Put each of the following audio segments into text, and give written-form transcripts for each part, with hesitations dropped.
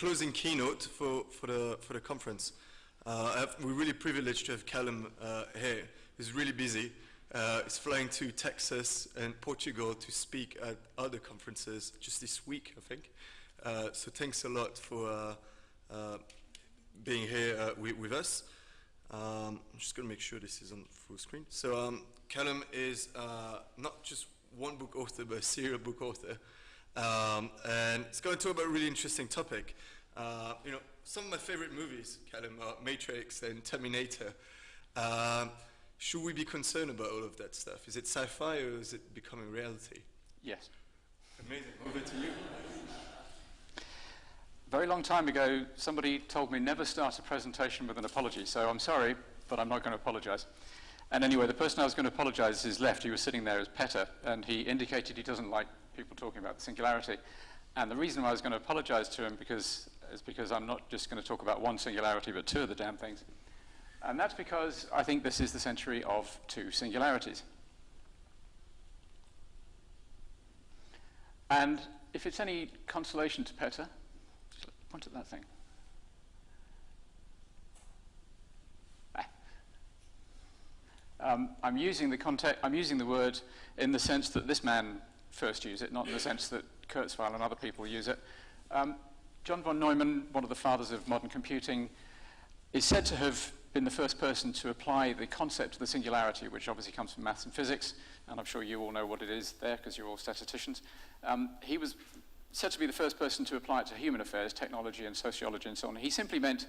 closing keynote for the conference. We're really privileged to have Calum here. He's really busy. He's flying to Texas and Portugal to speak at other conferences just this week, I think. So thanks a lot for being here with us. I'm just going to make sure this is on full screen. So Calum is not just one book author, but a serial book author. And it's going to talk about a really interesting topic. You know, some of my favorite movies, Calum, are Matrix and Terminator. Should we be concerned about all of that stuff? Is it sci-fi or is it becoming reality? Yes. Amazing. Over to you. Very long time ago, somebody told me never start a presentation with an apology, so I'm sorry, but I'm not going to apologize. And anyway, the person I was going to apologize is left. He was sitting there as Petter, and he indicated he doesn't like people talking about the singularity. And the reason why I was going to apologize to him is because I'm not just going to talk about one singularity, but two of the damn things. And that's because I think this is the century of two singularities. And if it's any consolation to Petter, point at that thing. I'm using the word in the sense that this man first used it, not in the sense that Kurzweil and other people use it. John von Neumann, one of the fathers of modern computing, is said to have been the first person to apply the concept of the singularity, which obviously comes from maths and physics, and I'm sure you all know what it is there because you're all statisticians. He was said to be the first person to apply it to human affairs, technology and sociology and so on. He simply meant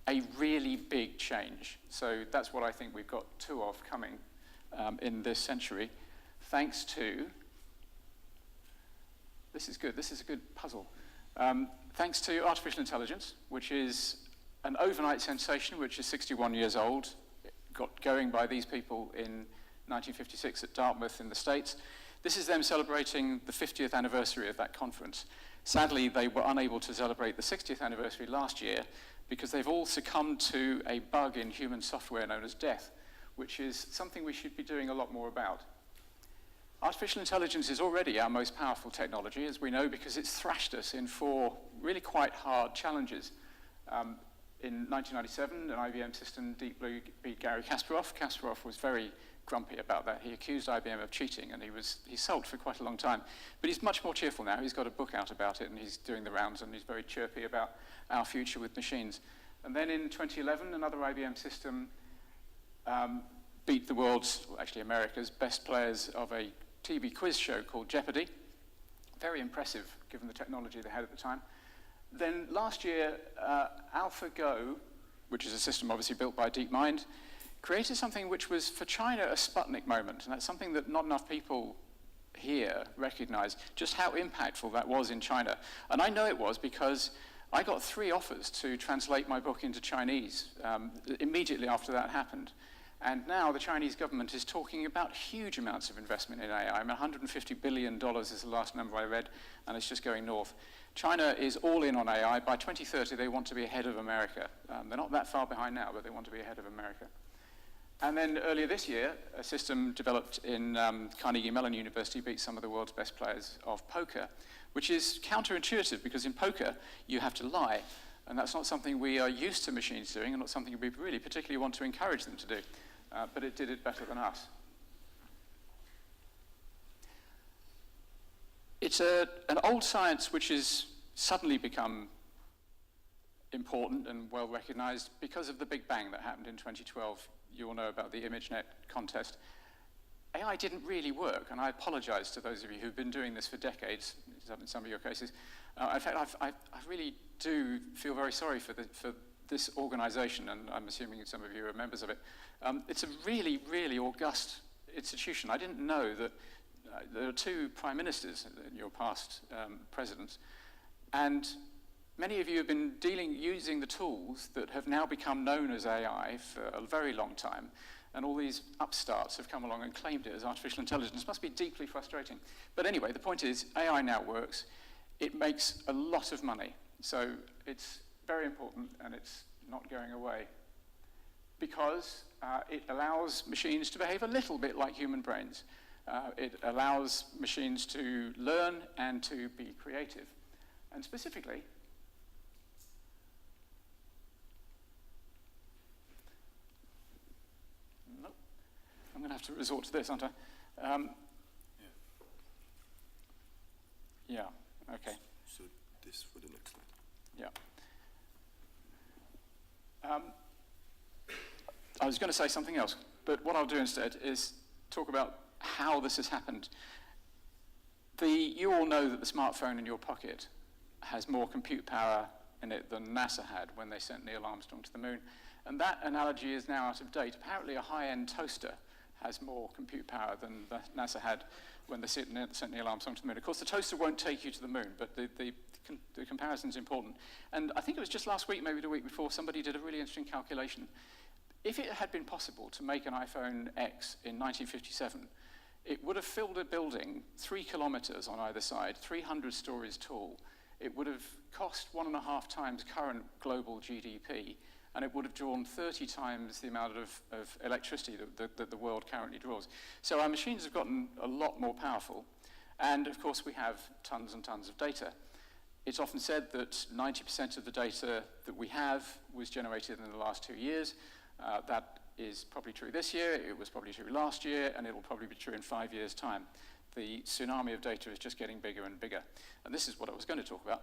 a really big change. So that's what I think we've got two of coming in this century, thanks to, this is a good puzzle, thanks to artificial intelligence, which is an overnight sensation, which is 61 years old, got going by these people in 1956 at Dartmouth in the States. This is them celebrating the 50th anniversary of that conference. Sadly, they were unable to celebrate the 60th anniversary last year because they've all succumbed to a bug in human software known as death, which is something we should be doing a lot more about. Artificial intelligence is already our most powerful technology, as we know, because it's thrashed us in 4 really quite hard challenges. In 1997, an IBM system, Deep Blue, beat Garry Kasparov. Kasparov was very grumpy about that. He accused IBM of cheating, and he sulked for quite a long time. But he's much more cheerful now. He's got a book out about it, and he's doing the rounds, and he's very chirpy about our future with machines. And then in 2011, another IBM system beat the world's, well, actually America's, best players of a TV quiz show called Jeopardy. Very impressive, given the technology they had at the time. Then last year, AlphaGo, which is a system obviously built by DeepMind, created something which was, for China, a Sputnik moment. And that's something that not enough people here recognize, just how impactful that was in China. And I know it was because I got 3 offers to translate my book into Chinese immediately after that happened. And now the Chinese government is talking about huge amounts of investment in AI. I mean, $150 billion is the last number I read, and it's just going north. China is all in on AI. By 2030, they want to be ahead of America. They're not that far behind now, but they want to be ahead of America. And then earlier this year, a system developed in Carnegie Mellon University beat some of the world's best players of poker, which is counterintuitive because in poker, you have to lie. And that's not something we are used to machines doing and not something we really particularly want to encourage them to do. But it did it better than us. It's an old science which has suddenly become important and well recognized because of the Big Bang that happened in 2012. You all know about the ImageNet contest. AI didn't really work, and I apologize to those of you who've been doing this for decades, in some of your cases. In fact, I really do feel very sorry for this organization, and I'm assuming some of you are members of it. It's a really, really august institution. I didn't know that there are 2 prime ministers in your past presidents, and many of you have been using the tools that have now become known as AI for a very long time, and all these upstarts have come along and claimed it as artificial intelligence. It must be deeply frustrating. But anyway, the point is, AI now works. It makes a lot of money, so it's very important, and it's not going away, because it allows machines to behave a little bit like human brains. It allows machines to learn and to be creative. And specifically, I'm going to have to resort to this, aren't I? Yeah, okay. So this for the next slide. Yeah. I was going to say something else, but what I'll do instead is talk about how this has happened. You all know that the smartphone in your pocket has more compute power in it than NASA had when they sent Neil Armstrong to the moon. And that analogy is now out of date. Apparently a high-end toaster has more compute power than NASA had when they sent Neil Armstrong to the moon. Of course, the toaster won't take you to the moon, but the comparison is important. And I think it was just last week, maybe the week before, somebody did a really interesting calculation. If it had been possible to make an iPhone X in 1957, it would have filled a building 3 kilometers on either side, 300 stories tall. It would have cost 1.5 times current global GDP, and it would have drawn 30 times the amount of electricity that the world currently draws. So our machines have gotten a lot more powerful, and of course we have tons and tons of data. It's often said that 90% of the data that we have was generated in the last 2 years. That is probably true this year, it was probably true last year, and it will probably be true in 5 years' time. The tsunami of data is just getting bigger and bigger. And this is what I was going to talk about.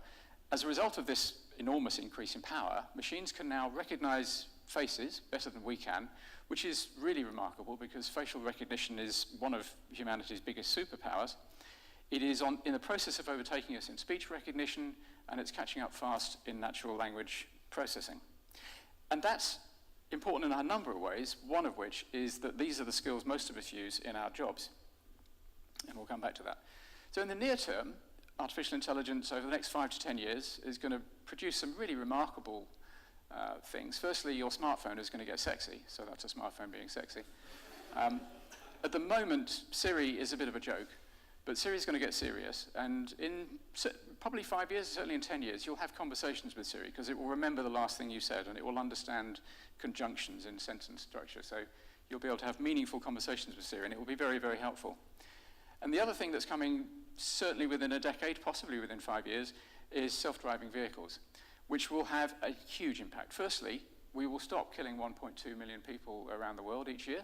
As a result of this enormous increase in power, machines can now recognize faces better than we can, which is really remarkable because facial recognition is one of humanity's biggest superpowers. It is in the process of overtaking us in speech recognition, and it's catching up fast in natural language processing. And that's important in a number of ways, one of which is that these are the skills most of us use in our jobs. And we'll come back to that. So in the near term, artificial intelligence over the next 5 to 10 years is going to produce some really remarkable things. Firstly, your smartphone is going to get sexy, so that's a smartphone being sexy. At the moment, Siri is a bit of a joke, but Siri is going to get serious, and in probably 5 years, certainly in 10 years, you'll have conversations with Siri, because it will remember the last thing you said, and it will understand conjunctions in sentence structure, so you'll be able to have meaningful conversations with Siri, and it will be very, very helpful. And the other thing that's coming, certainly within a decade, possibly within 5 years, is self-driving vehicles, which will have a huge impact. Firstly, we will stop killing 1.2 million people around the world each year,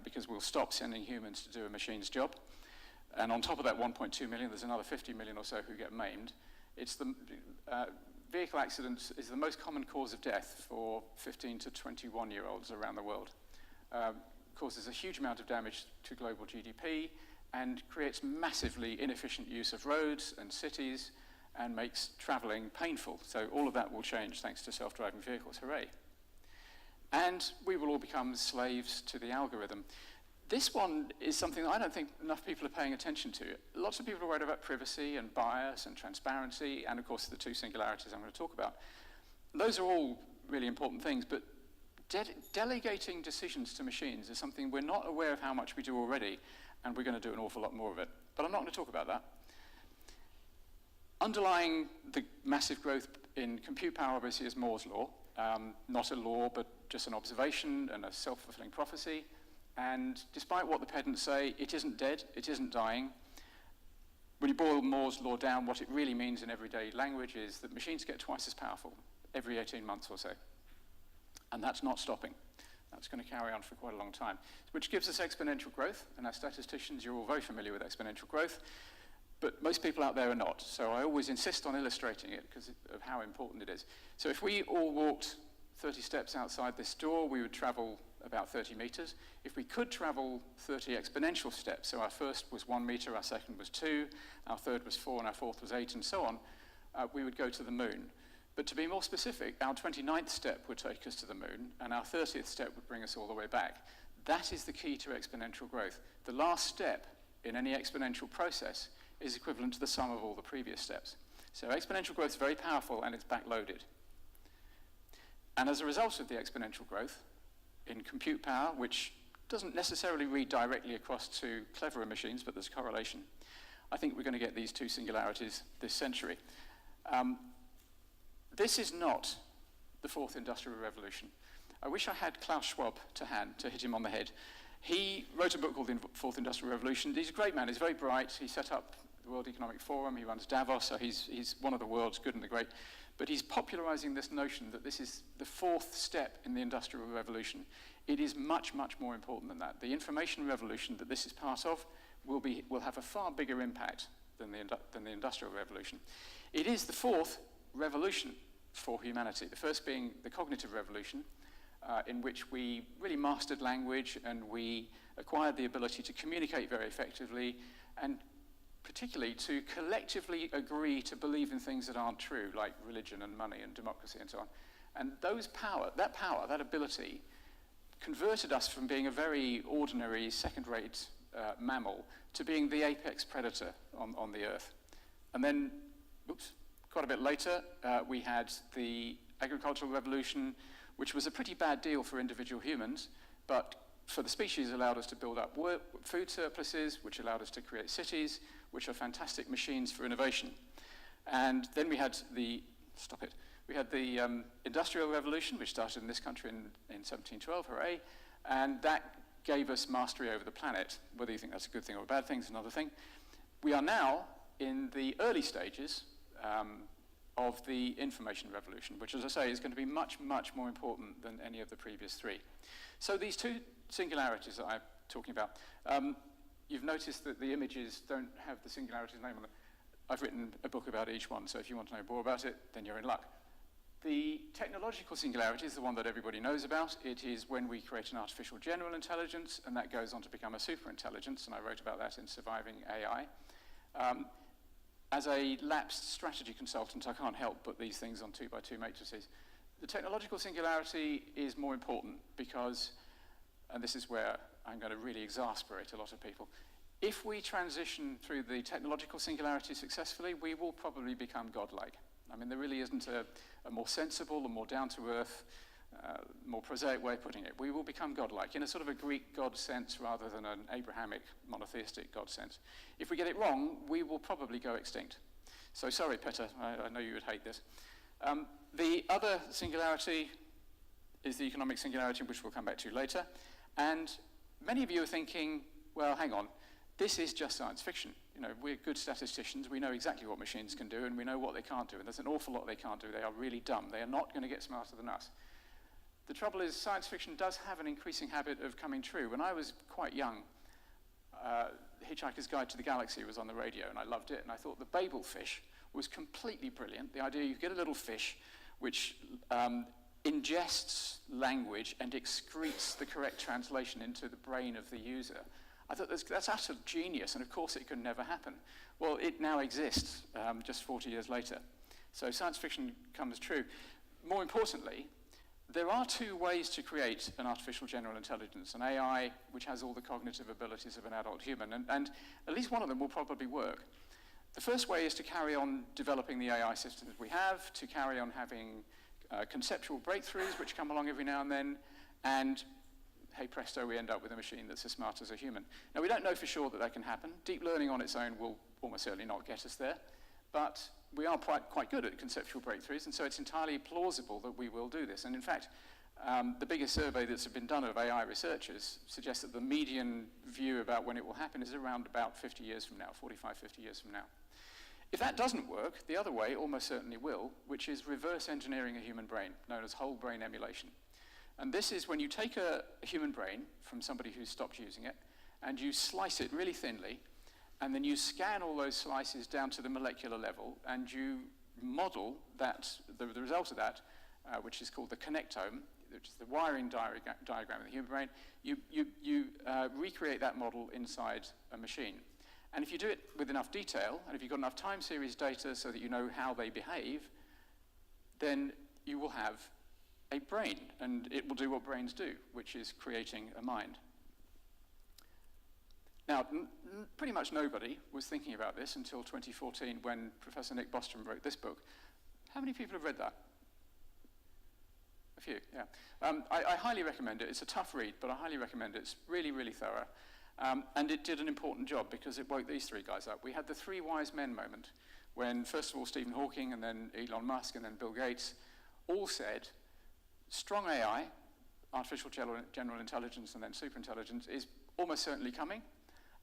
because we'll stop sending humans to do a machine's job. And on top of that 1.2 million, there's another 50 million or so who get maimed. Vehicle accidents is the most common cause of death for 15 to 21-year-olds around the world. Causes a huge amount of damage to global GDP and creates massively inefficient use of roads and cities and makes traveling painful. So all of that will change thanks to self-driving vehicles, hooray. And we will all become slaves to the algorithm. This one is something that I don't think enough people are paying attention to. Lots of people are worried about privacy and bias and transparency, and of course the two singularities I'm going to talk about. Those are all really important things, but delegating decisions to machines is something we're not aware of how much we do already, and we're going to do an awful lot more of it. But I'm not going to talk about that. Underlying the massive growth in compute power, obviously, is Moore's law. Not a law, but just an observation and a self-fulfilling prophecy. And despite what the pedants say, it isn't dead, it isn't dying. When you boil Moore's law down, what it really means in everyday language is that machines get twice as powerful every 18 months or so. And that's not stopping. That's going to carry on for quite a long time, which gives us exponential growth. And as statisticians, you're all very familiar with exponential growth, but most people out there are not. So I always insist on illustrating it because of how important it is. So if we all walked 30 steps outside this door, we would travel about 30 meters. If we could travel 30 exponential steps, so our first was 1 meter, our second was 2, our third was 4, and our fourth was 8, and so on, we would go to the moon. But to be more specific, our 29th step would take us to the moon, and our 30th step would bring us all the way back. That is the key to exponential growth. The last step in any exponential process is equivalent to the sum of all the previous steps. So exponential growth is very powerful, and it's backloaded. And as a result of the exponential growth in compute power, which doesn't necessarily read directly across to cleverer machines, but there's correlation, I think we're going to get these two singularities this century. This is not the fourth industrial revolution. I wish I had Klaus Schwab to hand to hit him on the head. He wrote a book called The Fourth Industrial Revolution. He's a great man, he's very bright. He set up the World Economic Forum, he runs Davos, so he's one of the world's good and the great. But he's popularizing this notion that this is the fourth step in the Industrial Revolution. It is much, much more important than that. The information revolution that this is part of will have a far bigger impact than the Industrial Revolution. It is the fourth revolution for humanity, the first being the cognitive revolution, in which we really mastered language and we acquired the ability to communicate very effectively, and particularly to collectively agree to believe in things that aren't true, like religion and money and democracy and so on. And that ability, converted us from being a very ordinary, second-rate mammal to being the apex predator on the Earth. And then, quite a bit later, we had the agricultural revolution, which was a pretty bad deal for individual humans, but for the species allowed us to build up food surpluses, which allowed us to create cities, which are fantastic machines for innovation. And then we had the Industrial Revolution, which started in this country in 1712, hooray, and that gave us mastery over the planet. Whether you think that's a good thing or a bad thing is another thing. We are now in the early stages of the information revolution, which, as I say, is going to be much, much more important than any of the previous three. So these two singularities that I'm talking about, you've noticed that the images don't have the singularity's name on them. I've written a book about each one, so if you want to know more about it, then you're in luck. The technological singularity is the one that everybody knows about. It is when we create an artificial general intelligence, and that goes on to become a superintelligence, and I wrote about that in Surviving AI. As a lapsed strategy consultant, I can't help but these things on 2x2 matrices. The technological singularity is more important because, and this is where I'm going to really exasperate a lot of people, if we transition through the technological singularity successfully, we will probably become godlike. I mean, there really isn't a more sensible, a more down-to-earth, more prosaic way of putting it. We will become godlike in a sort of a Greek god sense rather than an Abrahamic monotheistic god sense. If we get it wrong, we will probably go extinct. So sorry, Petter, I know you would hate this. The other singularity is the economic singularity, which we'll come back to later. And many of you are thinking, well, hang on, this is just science fiction. You know, we're good statisticians, we know exactly what machines can do, and we know what they can't do, and there's an awful lot they can't do. They are really dumb. They are not going to get smarter than us. The trouble is, science fiction does have an increasing habit of coming true. When I was quite young, Hitchhiker's Guide to the Galaxy was on the radio, and I loved it, and I thought the Babel fish was completely brilliant. The idea you get a little fish which ingests language and excretes the correct translation into the brain of the user. I thought that's utter genius, and of course it could never happen. Well, it now exists just 40 years later. So science fiction comes true. More importantly, there are two ways to create an artificial general intelligence, an AI which has all the cognitive abilities of an adult human, and at least one of them will probably work. The first way is to carry on developing the AI systems we have, to carry on having conceptual breakthroughs which come along every now and then, and hey presto, we end up with a machine that's as smart as a human. Now, we don't know for sure that that can happen. Deep learning on its own will almost certainly not get us there, but we are quite good at conceptual breakthroughs, and so it's entirely plausible that we will do this. And in fact, the biggest survey that's been done of AI researchers suggests that the median view about when it will happen is around about 50 years from now, 45, 50 years from now. If that doesn't work, the other way almost certainly will, which is reverse engineering a human brain, known as whole brain emulation. And this is when you take a human brain from somebody who's stopped using it, and you slice it really thinly, and then you scan all those slices down to the molecular level, and you model that, the result of that, which is called the connectome, which is the wiring diagram of the human brain. You recreate that model inside a machine. And if you do it with enough detail, and if you've got enough time series data so that you know how they behave, then you will have a brain, and it will do what brains do, which is creating a mind. Now, pretty much nobody was thinking about this until 2014 when Professor Nick Bostrom wrote this book. How many people have read that? A few, yeah. I highly recommend it. It's a tough read, but I highly recommend it. It's really, really thorough. And it did an important job because it woke these three guys up. We had the three wise men moment when, first of all, Stephen Hawking, and then Elon Musk, and then Bill Gates all said, strong AI, artificial general intelligence, and then superintelligence is almost certainly coming.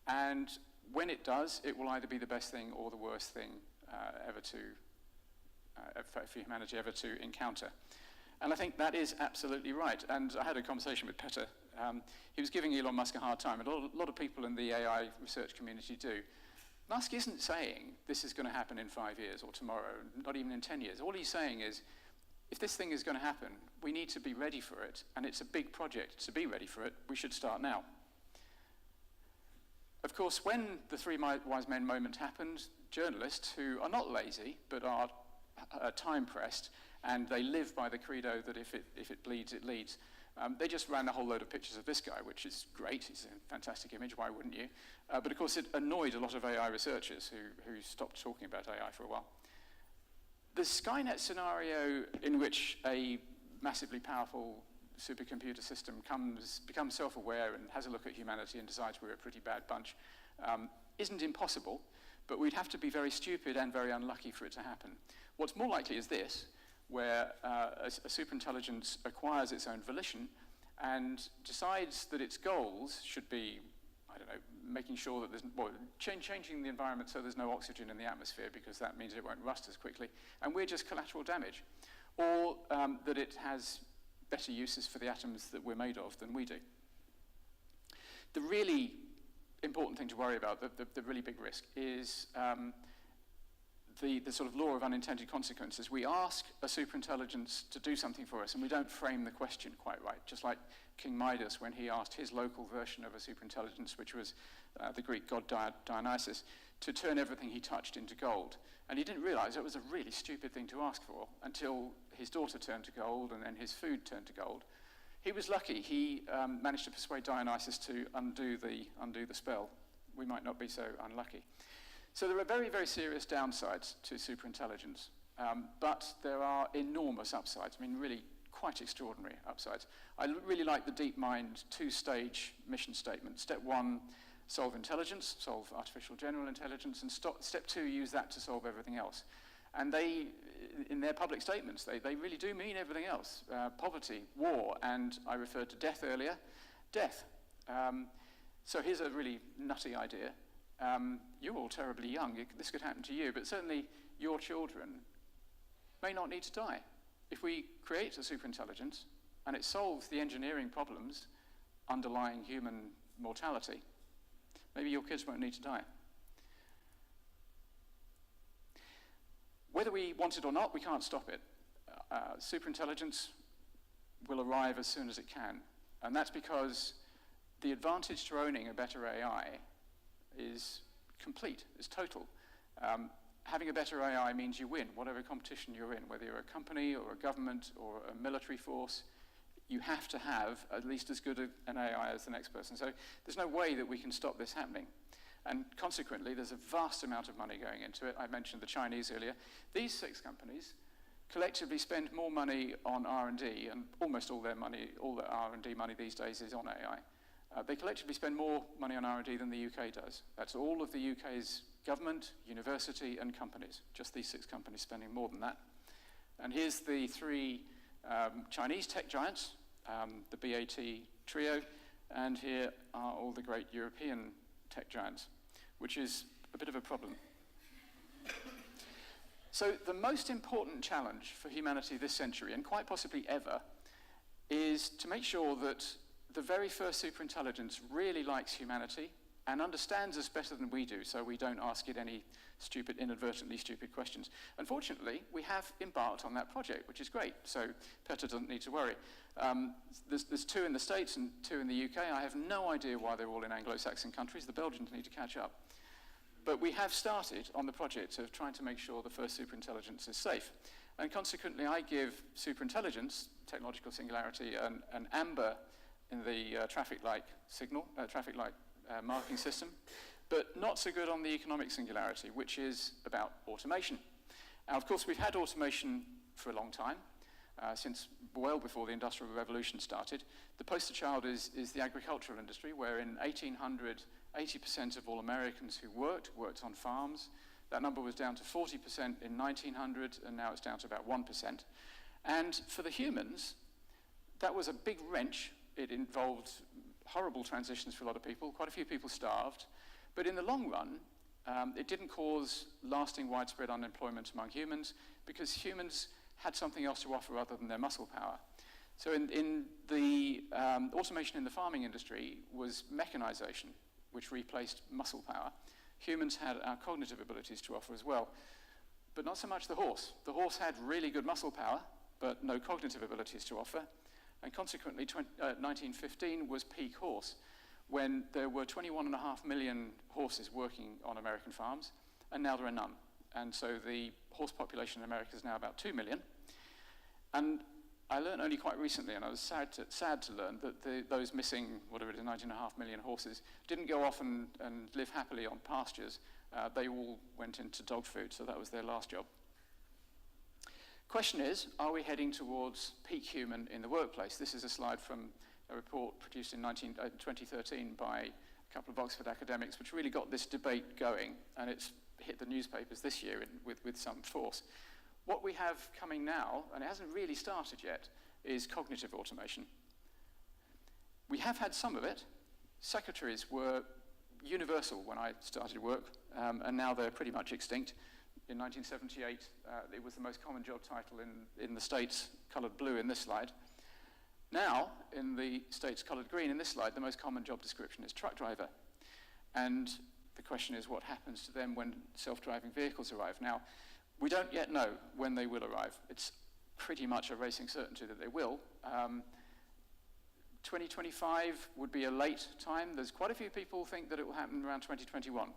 And when it does, it will either be the best thing or the worst thing ever to for humanity ever to encounter. And I think that is absolutely right. And I had a conversation with Petter. He was giving Elon Musk a hard time, and a lot of people in the AI research community do. Musk isn't saying this is going to happen in 5 years or tomorrow, not even in 10 years. All he's saying is, if this thing is going to happen, we need to be ready for it, and it's a big project. To be ready for it, we should start now. Of course, when the three wise men moment happened, journalists who are not lazy, but are time-pressed, and they live by the credo that if it bleeds, it leads, they just ran a whole load of pictures of this guy, which is great. He's a fantastic image. Why wouldn't you? But of course, it annoyed a lot of AI researchers who stopped talking about AI for a while. The Skynet scenario in which a massively powerful supercomputer system becomes self-aware and has a look at humanity and decides we're a pretty bad bunch isn't impossible, but we'd have to be very stupid and very unlucky for it to happen. What's more likely is this, where a superintelligence acquires its own volition and decides that its goals should be, I don't know, making sure that there's, well, changing the environment so there's no oxygen in the atmosphere because that means it won't rust as quickly, and we're just collateral damage. Or that it has better uses for the atoms that we're made of than we do. The really important thing to worry about, the really big risk, is the sort of law of unintended consequences. We ask a superintelligence to do something for us, and we don't frame the question quite right, just like King Midas when he asked his local version of a superintelligence, which was the Greek god Dionysus, to turn everything he touched into gold. And he didn't realize it was a really stupid thing to ask for until his daughter turned to gold and then his food turned to gold. He was lucky. He managed to persuade Dionysus to undo the spell. We might not be so unlucky. So there are very, very serious downsides to superintelligence, but there are enormous upsides. I mean, really quite extraordinary upsides. I really like the DeepMind two-stage mission statement. Step 1, solve intelligence, solve artificial general intelligence, and step 2, use that to solve everything else. And they, in their public statements, they really do mean everything else. Poverty, war, and I referred to death earlier, death. So here's a really nutty idea. You're all terribly young, this could happen to you, but certainly your children may not need to die. If we create a superintelligence and it solves the engineering problems underlying human mortality, maybe your kids won't need to die. Whether we want it or not, we can't stop it. Superintelligence will arrive as soon as it can, and that's because the advantage to owning a better AI is complete, is total. Having a better AI means you win, whatever competition you're in, whether you're a company or a government or a military force, you have to have at least as good an AI as the next person. So there's no way that we can stop this happening. And consequently, there's a vast amount of money going into it. I mentioned the Chinese earlier. These 6 companies collectively spend more money on R&D, and almost all their money, all the R&D money these days is on AI. They collectively spend more money on R&D than the UK does. That's all of the UK's government, university, and companies. Just these 6 companies spending more than that. And here's the 3 Chinese tech giants, the BAT trio, and here are all the great European tech giants, which is a bit of a problem. So the most important challenge for humanity this century, and quite possibly ever, is to make sure that the very first superintelligence really likes humanity and understands us better than we do, so we don't ask it any stupid, inadvertently stupid questions. Unfortunately, we have embarked on that project, which is great, so Petter doesn't need to worry. There's 2 in the States and 2 in the UK. I have no idea why they're all in Anglo-Saxon countries. The Belgians need to catch up. But we have started on the project of trying to make sure the first superintelligence is safe. And consequently, I give superintelligence, technological singularity, an amber in the traffic light signal, marking system, but not so good on the economic singularity, which is about automation. Now, of course, we've had automation for a long time, since well before the Industrial Revolution started. The poster child is the agricultural industry, where in 1800, 80% of all Americans who worked on farms. That number was down to 40% in 1900, and now it's down to about 1%. And for the humans, that was a big wrench. It involved horrible transitions for a lot of people. Quite a few people starved. But in the long run, It didn't cause lasting widespread unemployment among humans because humans had something else to offer other than their muscle power. So in the automation in the farming industry was mechanization, which replaced muscle power. Humans had our cognitive abilities to offer as well, but not so much the horse. The horse had really good muscle power, but no cognitive abilities to offer. And consequently, 1915 was peak horse, when there were 21.5 million horses working on American farms, and now there are none. And so the horse population in America is now about 2 million. And I learned only quite recently, and I was sad to learn, that those missing, whatever it is, 19.5 million horses didn't go off and live happily on pastures. They all went into dog food, so that was their last job. Question is, are we heading towards peak human in the workplace? This is a slide from a report produced in 2013 by a couple of Oxford academics, which really got this debate going, and it's hit the newspapers this year with some force. What we have coming now, and it hasn't really started yet, is cognitive automation. We have had some of it. Secretaries were universal when I started work, and now they're pretty much extinct. In 1978, it was the most common job title in the States, coloured blue in this slide. Now, in the States coloured green in this slide, the most common job description is truck driver. And the question is, what happens to them when self-driving vehicles arrive? Now, we don't yet know when they will arrive. It's pretty much a racing certainty that they will. 2025 would be a late time. There's quite a few people think that it will happen around 2021.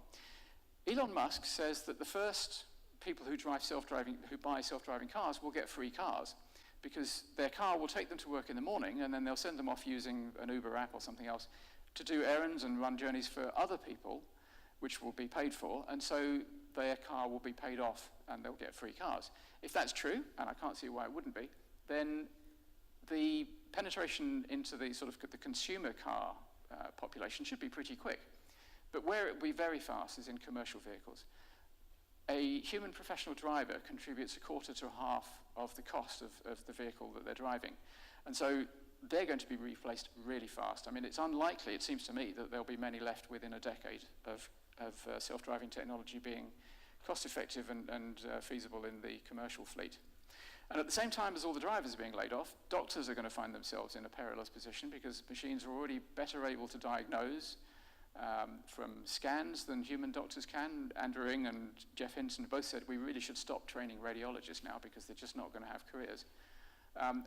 Elon Musk says that the first people who buy self-driving cars will get free cars, because their car will take them to work in the morning and then they'll send them off using an Uber app or something else to do errands and run journeys for other people, which will be paid for, and so their car will be paid off and they'll get free cars. If that's true, and I can't see why it wouldn't be, then the penetration into the sort of the consumer car population should be pretty quick. But where it will be very fast is in commercial vehicles. A human professional driver contributes a quarter to a half of the cost of the vehicle that they're driving. And so they're going to be replaced really fast. I mean, it's unlikely, it seems to me, that there'll be many left within a decade of self-driving technology being cost-effective and feasible in the commercial fleet. And at the same time as all the drivers are being laid off, doctors are going to find themselves in a perilous position because machines are already better able to diagnose from scans than human doctors can. Andrew Ng and Jeff Hinton both said we really should stop training radiologists now because they're just not going to have careers.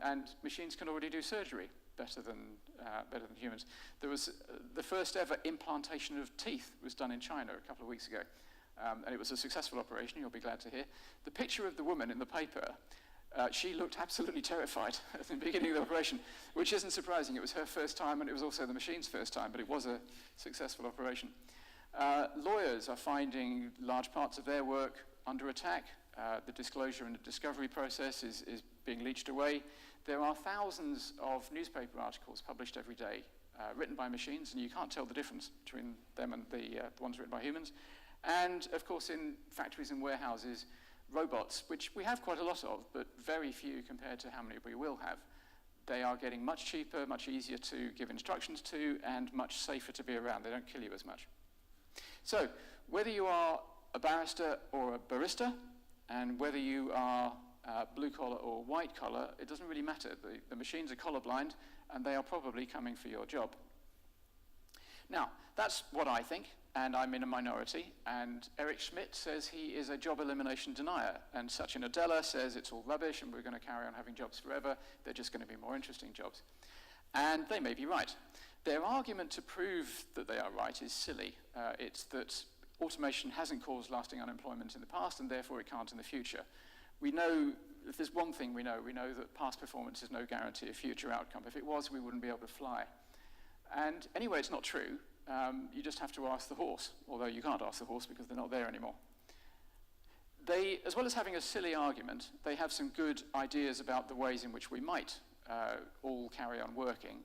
And machines can already do surgery better than humans. There was the first ever implantation of teeth was done in China a couple of weeks ago. And it was a successful operation, you'll be glad to hear. The picture of the woman in the paper, she looked absolutely terrified at the beginning of the operation, which isn't surprising. It was her first time, and it was also the machine's first time, but it was a successful operation. Lawyers are finding large parts of their work under attack. The disclosure and the discovery process is being leached away. There are thousands of newspaper articles published every day, written by machines, and you can't tell the difference between them and the ones written by humans. And, of course, in factories and warehouses, robots, which we have quite a lot of, but very few compared to how many we will have. They are getting much cheaper, much easier to give instructions to, and much safer to be around. They don't kill you as much. So, whether you are a barrister or a barista, and whether you are blue collar or white collar, it doesn't really matter. The machines are colorblind, and they are probably coming for your job. Now, that's what I think, and I'm in a minority, and Eric Schmidt says he is a job elimination denier, and Satya Nadella says it's all rubbish and we're going to carry on having jobs forever, they're just going to be more interesting jobs. And they may be right. Their argument to prove that they are right is silly. It's that automation hasn't caused lasting unemployment in the past, and therefore it can't in the future. We know, if there's one thing we know that past performance is no guarantee of future outcome. If it was, we wouldn't be able to fly. And anyway, it's not true. You just have to ask the horse, although you can't ask the horse because they're not there anymore. They, as well as having a silly argument, they have some good ideas about the ways in which we might all carry on working.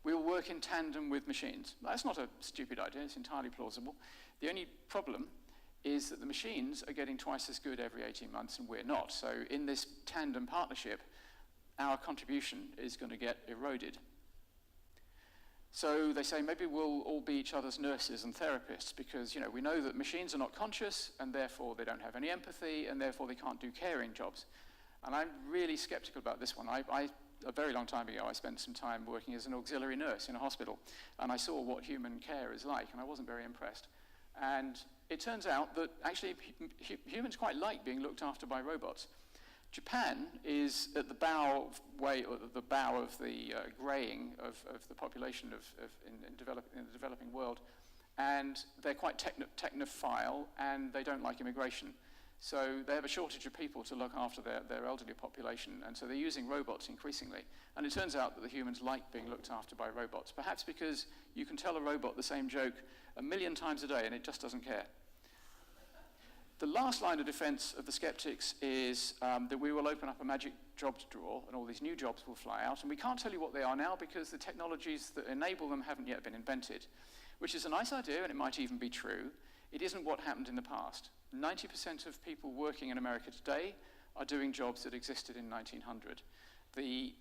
We'll work in tandem with machines. That's not a stupid idea, it's entirely plausible. The only problem is that the machines are getting twice as good every 18 months and we're not. So in this tandem partnership, our contribution is going to get eroded. So they say maybe we'll all be each other's nurses and therapists because, you know, we know that machines are not conscious and therefore they don't have any empathy and therefore they can't do caring jobs. And I'm really skeptical about this one. A very long time ago, I spent some time working as an auxiliary nurse in a hospital, and I saw what human care is like, and I wasn't very impressed. And it turns out that actually humans quite like being looked after by robots. Japan is at the bow of the greying of the population in the developing world, and they're quite technophile, and they don't like immigration. So they have a shortage of people to look after their elderly population, and so they're using robots increasingly. And it turns out that the humans like being looked after by robots, perhaps because you can tell a robot the same joke 1,000,000 times a day and it just doesn't care. The last line of defense of the skeptics is that we will open up a magic jobs drawer and all these new jobs will fly out, and we can't tell you what they are now because the technologies that enable them haven't yet been invented, which is a nice idea and it might even be true. It isn't what happened in the past. 90% of people working in America today are doing jobs that existed in 1900. The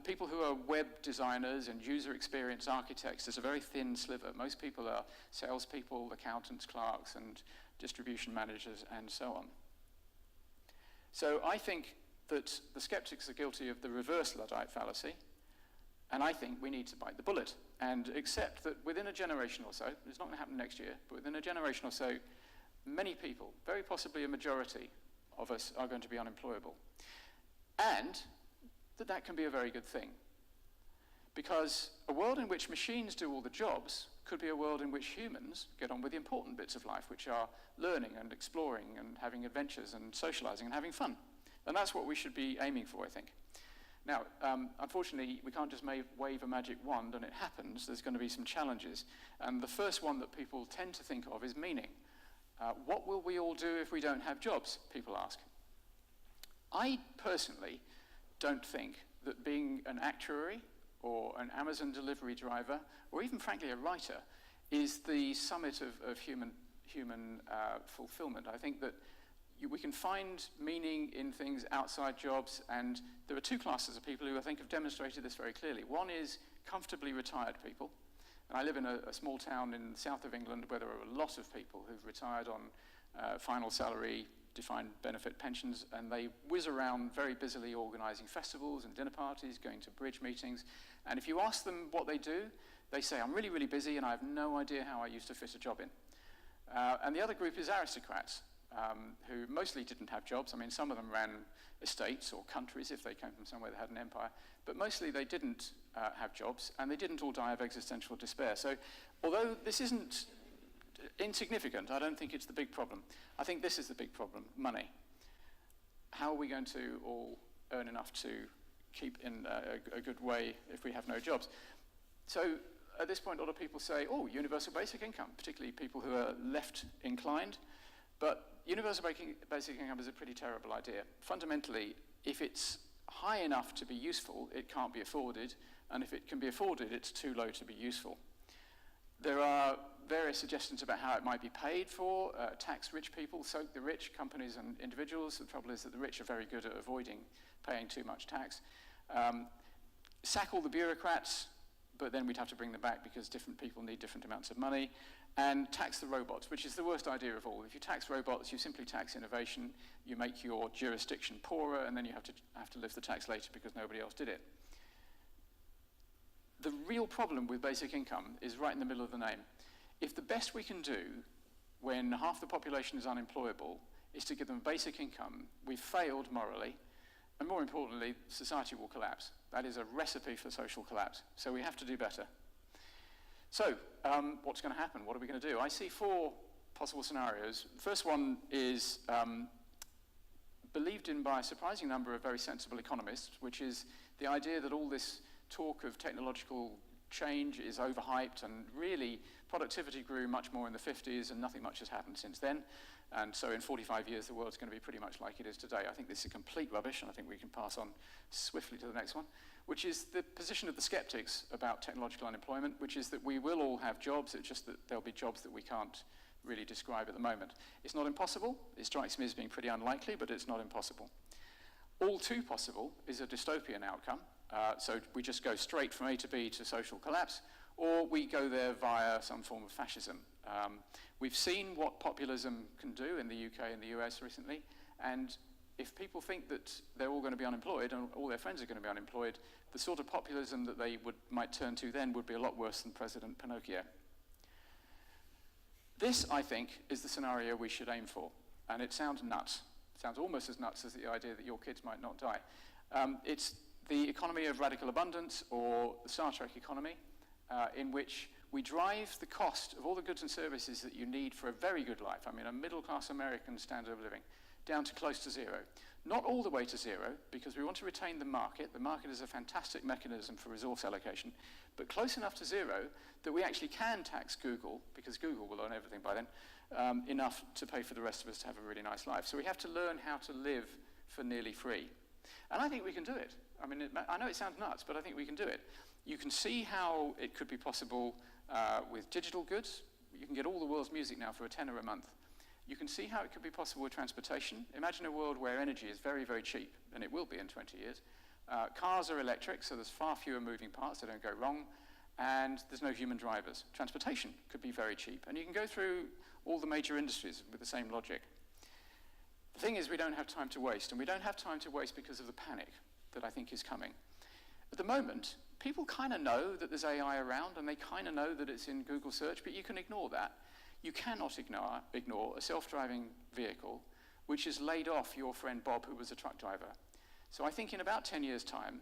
people who are web designers and user experience architects is a very thin sliver. Most people are salespeople, accountants, clerks, and distribution managers, and so on. So I think that the skeptics are guilty of the reverse Luddite fallacy, and I think we need to bite the bullet and accept that within a generation or so, it's not going to happen next year, but within a generation or so, many people, very possibly a majority of us, are going to be unemployable. And that can be a very good thing. Because a world in which machines do all the jobs could be a world in which humans get on with the important bits of life, which are learning and exploring and having adventures and socializing and having fun. And that's what we should be aiming for, I think. Now, unfortunately, we can't just wave a magic wand and it happens. There's going to be some challenges. And the first one that people tend to think of is meaning. What will we all do if we don't have jobs, people ask. I personally don't think that being an actuary or an Amazon delivery driver, or even frankly a writer, is the summit of human fulfillment. I think that we can find meaning in things outside jobs, and there are two classes of people who I think have demonstrated this very clearly. One is comfortably retired people. And I live in a small town in the south of England where there are a lot of people who've retired on final salary, defined benefit pensions, and they whiz around very busily organising festivals and dinner parties, going to bridge meetings. And if you ask them what they do, they say, I'm really, really busy and I have no idea how I used to fit a job in. And the other group is aristocrats, who mostly didn't have jobs. I mean, some of them ran estates or countries if they came from somewhere that had an empire, but mostly they didn't have jobs, and they didn't all die of existential despair. So although this isn't insignificant, I don't think it's the big problem. I think this is the big problem, money. How are we going to all earn enough to keep in a good way if we have no jobs? So at this point, a lot of people say, oh, universal basic income, particularly people who are left inclined. But universal basic income is a pretty terrible idea. Fundamentally, if it's high enough to be useful, it can't be afforded, and if it can be afforded, it's too low to be useful. There are various suggestions about how it might be paid for. Tax rich people, soak the rich, companies and individuals. The trouble is that the rich are very good at avoiding paying too much tax. Sack all the bureaucrats, but then we'd have to bring them back because different people need different amounts of money. And tax the robots, which is the worst idea of all. If you tax robots, you simply tax innovation, you make your jurisdiction poorer, and then you have to lift the tax later because nobody else did it. The real problem with basic income is right in the middle of the name. If the best we can do when half the population is unemployable is to give them basic income, we've failed morally, and more importantly, society will collapse. That is a recipe for social collapse. So we have to do better. So, what's going to happen? What are we going to do? I see four possible scenarios. The first one is believed in by a surprising number of very sensible economists, which is the idea that all this talk of technological change is overhyped, and really productivity grew much more in the 50s and nothing much has happened since then. And so in 45 years, the world's going to be pretty much like it is today. I think this is complete rubbish, and I think we can pass on swiftly to the next one, which is the position of the skeptics about technological unemployment, which is that we will all have jobs, it's just that there'll be jobs that we can't really describe at the moment. It's not impossible. It strikes me as being pretty unlikely, but it's not impossible. All too possible is a dystopian outcome. So we just go straight from A to B to social collapse, or we go there via some form of fascism. We've seen what populism can do in the UK and the US recently, and if people think that they're all going to be unemployed and all their friends are going to be unemployed, the sort of populism that they might turn to then would be a lot worse than President Pinocchio. This, I think, is the scenario we should aim for, and it sounds nuts. It sounds almost as nuts as the idea that your kids might not die. It's the economy of radical abundance, or the Star Trek economy, in which we drive the cost of all the goods and services that you need for a very good life, I mean a middle-class American standard of living, down to close to zero. Not all the way to zero, because we want to retain the market. The market is a fantastic mechanism for resource allocation, but close enough to zero that we actually can tax Google, because Google will own everything by then, enough to pay for the rest of us to have a really nice life. So we have to learn how to live for nearly free. And I think we can do it. I mean, I know it sounds nuts, but I think we can do it. You can see how it could be possible with digital goods. You can get all the world's music now for $10 a month. You can see how it could be possible with transportation. Imagine a world where energy is very, very cheap, and it will be in 20 years. Cars are electric, so there's far fewer moving parts, they don't go wrong, and there's no human drivers. Transportation could be very cheap, and you can go through all the major industries with the same logic. The thing is, we don't have time to waste, and we don't have time to waste because of the panic that I think is coming. At the moment, people kind of know that there's AI around, and they kind of know that it's in Google search, but you can ignore that. You cannot ignore a self-driving vehicle which has laid off your friend Bob, who was a truck driver. So I think in about 10 years' time,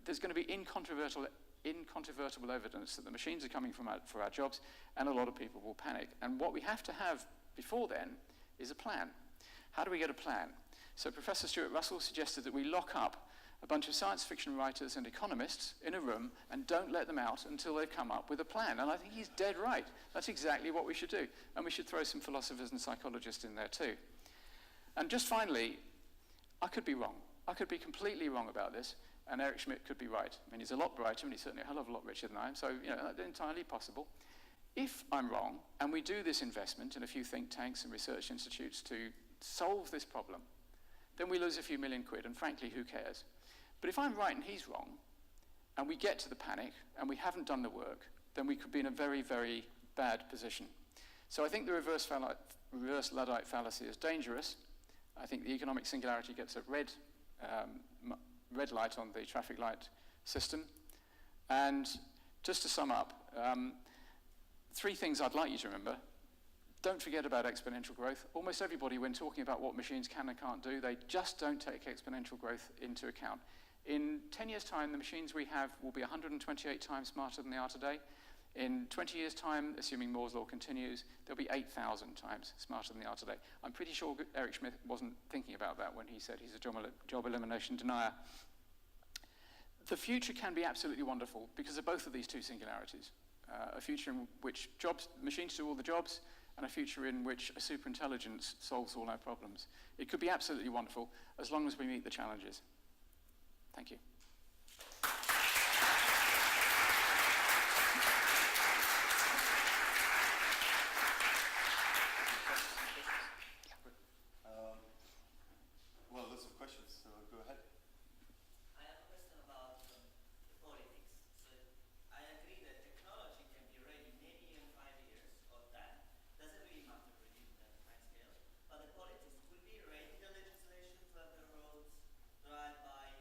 there's going to be incontrovertible evidence that the machines are coming for our jobs, and a lot of people will panic. And what we have to have before then is a plan. How do we get a plan? So Professor Stuart Russell suggested that we lock up a bunch of science fiction writers and economists in a room and don't let them out until they've come up with a plan. And I think he's dead right. That's exactly what we should do. And we should throw some philosophers and psychologists in there too. And just finally, I could be wrong. I could be completely wrong about this, and Eric Schmidt could be right. I mean, he's a lot brighter, and he's certainly a hell of a lot richer than I am, so that's entirely possible. If I'm wrong, and we do this investment in a few think tanks and research institutes to solve this problem, then we lose a few million quid, and frankly, who cares? But if I'm right and he's wrong, and we get to the panic, and we haven't done the work, then we could be in a very, very bad position. So I think the reverse Luddite fallacy is dangerous. I think the economic singularity gets a red light on the traffic light system. And just to sum up, 3 things I'd like you to remember. Don't forget about exponential growth. Almost everybody, when talking about what machines can and can't do, they just don't take exponential growth into account. In 10 years' time, the machines we have will be 128 times smarter than they are today. In 20 years' time, assuming Moore's law continues, they'll be 8,000 times smarter than they are today. I'm pretty sure Eric Schmidt wasn't thinking about that when he said he's a job elimination denier. The future can be absolutely wonderful because of both of these 2 singularities. A future in which machines do all the jobs, and a future in which a superintelligence solves all our problems. It could be absolutely wonderful as long as we meet the challenges. Thank you. Well, lots of questions, so go ahead. I have a question about the politics. So I agree that technology can be ready maybe in 5 years or 10. Doesn't really matter really the time scale. But the politics will be ready the legislation to have the roads drive by,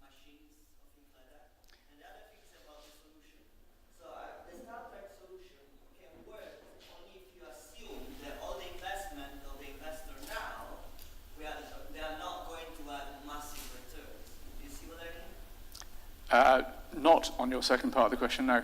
machines or things like that. And the other thing is about the solution. So the Star Trek solution can work only if you assume that all the investment of the investor now, they are not going to have massive returns. Do you see what I mean? Not on your second part of the question, no.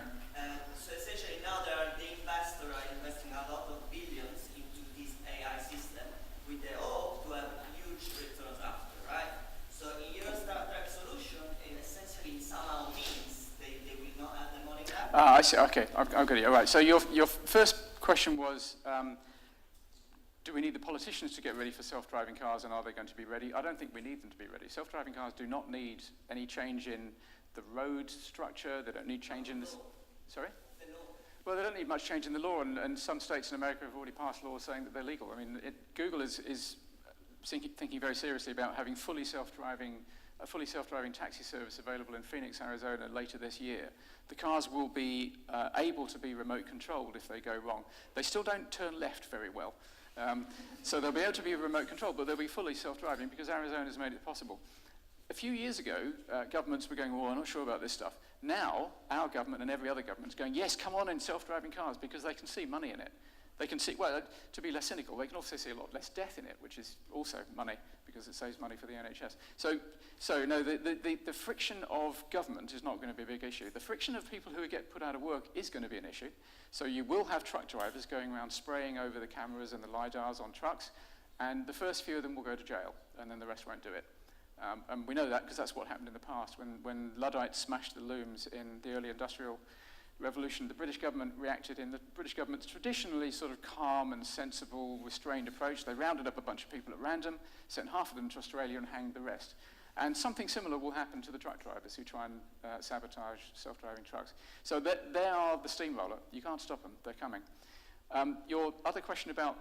So essentially now the investors are investing a lot of billions into this AI system with the hope to have huge returns after, right? So in your Star Trek solution, it essentially somehow means they will not have the money back. I see, okay, I've got it. All right, so your first question was, do we need the politicians to get ready for self-driving cars, and are they going to be ready? I don't think we need them to be ready. Self-driving cars do not need any change in the road structure. They don't need change in the... Sorry? The law. Well, they don't need much change in the law, and some states in America have already passed laws saying that they're legal. I mean, Google is thinking very seriously about having fully self-driving a fully self-driving taxi service available in Phoenix, Arizona later this year. The cars will be able to be remote controlled if they go wrong. They still don't turn left very well. So they'll be able to be remote controlled, but they'll be fully self-driving because Arizona's made it possible. A few years ago, governments were going, oh, I'm not sure about this stuff. Now, our government and every other government is going, yes, come on in self-driving cars, because they can see money in it. They can see, well, to be less cynical, they can also see a lot less death in it, which is also money, because it saves money for the NHS. So no, the friction of government is not going to be a big issue. The friction of people who get put out of work is going to be an issue. So you will have truck drivers going around spraying over the cameras and the LiDARs on trucks, and the first few of them will go to jail, and then the rest won't do it. And we know that because that's what happened in the past. When Luddites smashed the looms in the early industrial revolution, the British government reacted in the British government's traditionally sort of calm and sensible, restrained approach. They rounded up a bunch of people at random, sent half of them to Australia and hanged the rest. And something similar will happen to the truck drivers who try and sabotage self-driving trucks. So they are the steamroller. You can't stop them. They're coming. Your other question about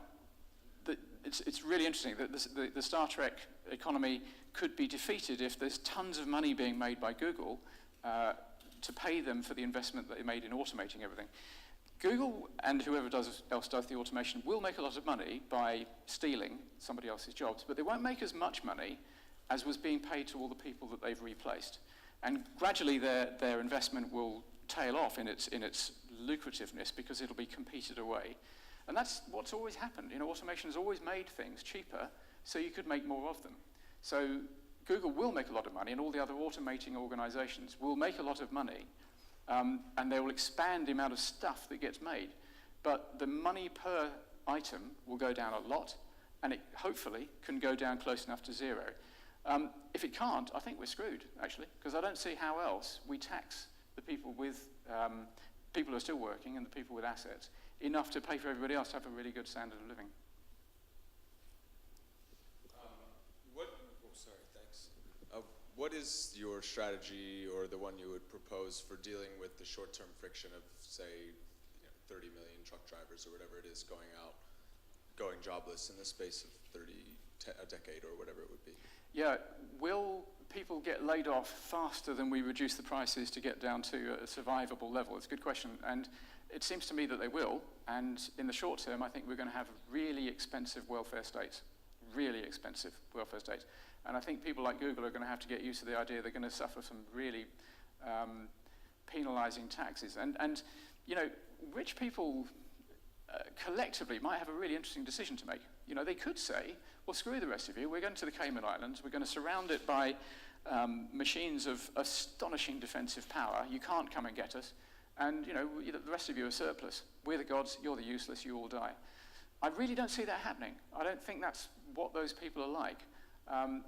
it's really interesting that the Star Trek economy could be defeated if there's tons of money being made by Google to pay them for the investment that they made in automating everything. Google and whoever else does the automation will make a lot of money by stealing somebody else's jobs, but they won't make as much money as was being paid to all the people that they've replaced. And gradually their investment will tail off in its lucrativeness because it'll be competed away. And that's what's always happened. You know, automation has always made things cheaper so you could make more of them. So Google will make a lot of money, and all the other automating organizations will make a lot of money, and they will expand the amount of stuff that gets made. But the money per item will go down a lot, and it hopefully can go down close enough to zero. If it can't, I think we're screwed, actually, because I don't see how else we tax the people with people who are still working and the people with assets enough to pay for everybody else to have a really good standard of living. What is your strategy, or the one you would propose, for dealing with the short-term friction of, say, 30 million truck drivers or whatever it is going jobless in the space of a decade or whatever it would be? Yeah, will people get laid off faster than we reduce the prices to get down to a survivable level? It's a good question, and it seems to me that they will. And in the short term, I think we're going to have really expensive welfare states, And I think people like Google are going to have to get used to the idea they're going to suffer some really penalizing taxes. And you know, rich people collectively might have a really interesting decision to make. You know, they could say, well, screw the rest of you. We're going to the Cayman Islands. We're going to surround it by machines of astonishing defensive power. You can't come and get us. And, you know, the rest of you are surplus. We're the gods. You're the useless. You all die. I really don't see that happening. I don't think that's what those people are like.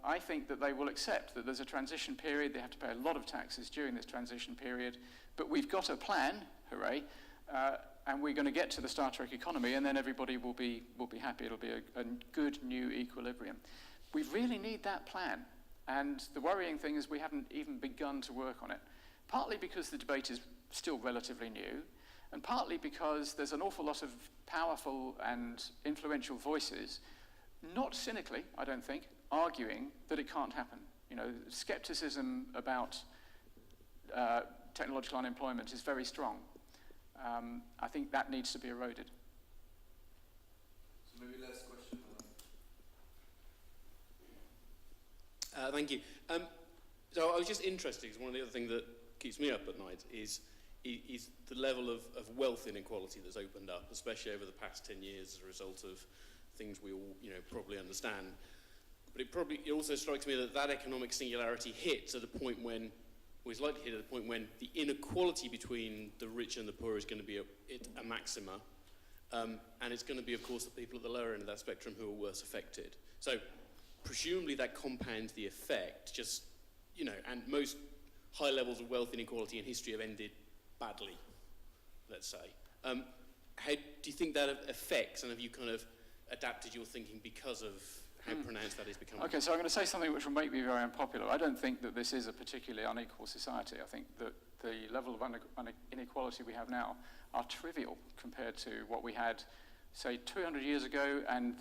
I think that they will accept that there's a transition period. They have to pay a lot of taxes during this transition period. But we've got a plan, hooray, and we're going to get to the Star Trek economy, and then everybody will be happy. It'll be a good new equilibrium. We really need that plan. And the worrying thing is we haven't even begun to work on it. Partly because the debate is still relatively new, and partly because there's an awful lot of powerful and influential voices, not cynically, I don't think, arguing that it can't happen. You know, skepticism about technological unemployment is very strong. I think that needs to be eroded. So maybe last question. Thank you. So I was just interested, because one of the other things that keeps me up at night is the level of wealth inequality that's opened up, especially over the past 10 years as a result of things we all, you know, probably understand. But it also strikes me that economic singularity hits at a point when, or is likely to hit at a point when the inequality between the rich and the poor is going to be at a maxima. And it's going to be, of course, the people at the lower end of that spectrum who are worse affected. So presumably that compounds the effect, just, you know, and most high levels of wealth inequality in history have ended badly, let's say. How do you think that affects, and have you kind of adapted your thinking because of how pronounced that is becoming? Okay, so I'm going to say something which will make me very unpopular. I don't think that this is a particularly unequal society. I think that the level of inequality we have now are trivial compared to what we had, say, 200 years ago, and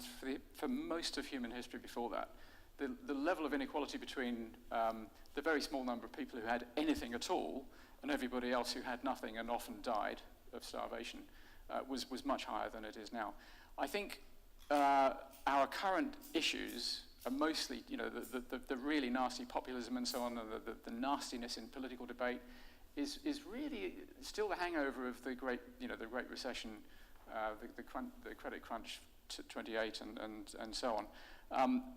for most of human history before that. the level of inequality between the very small number of people who had anything at all and everybody else who had nothing and often died of starvation was much higher than it is now. I think our current issues are mostly, the really nasty populism and so on, and the nastiness in political debate is really still the hangover of the Great Recession, the credit crunch 28 and so on.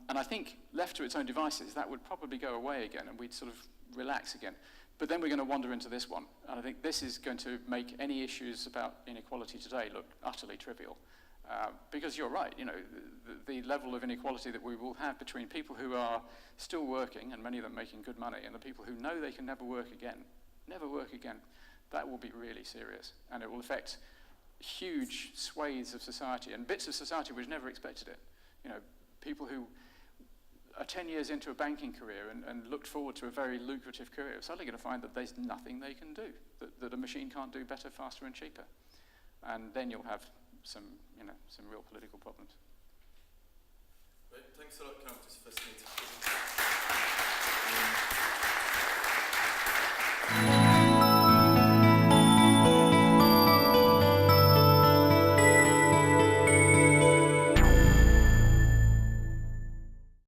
And I think left to its own devices, that would probably go away again and we'd sort of relax again. But then we're going to wander into this one. And I think this is going to make any issues about inequality today look utterly trivial. Because you're right, the level of inequality that we will have between people who are still working, and many of them making good money, and the people who know they can never work again, that will be really serious. And it will affect huge swathes of society and bits of society which never expected it. People who are 10 years into a banking career and looked forward to a very lucrative career are suddenly going to find that there's nothing they can do, that a machine can't do better, faster, and cheaper. And then you'll have some real political problems. Right, thanks a lot, Calum. It's fascinating.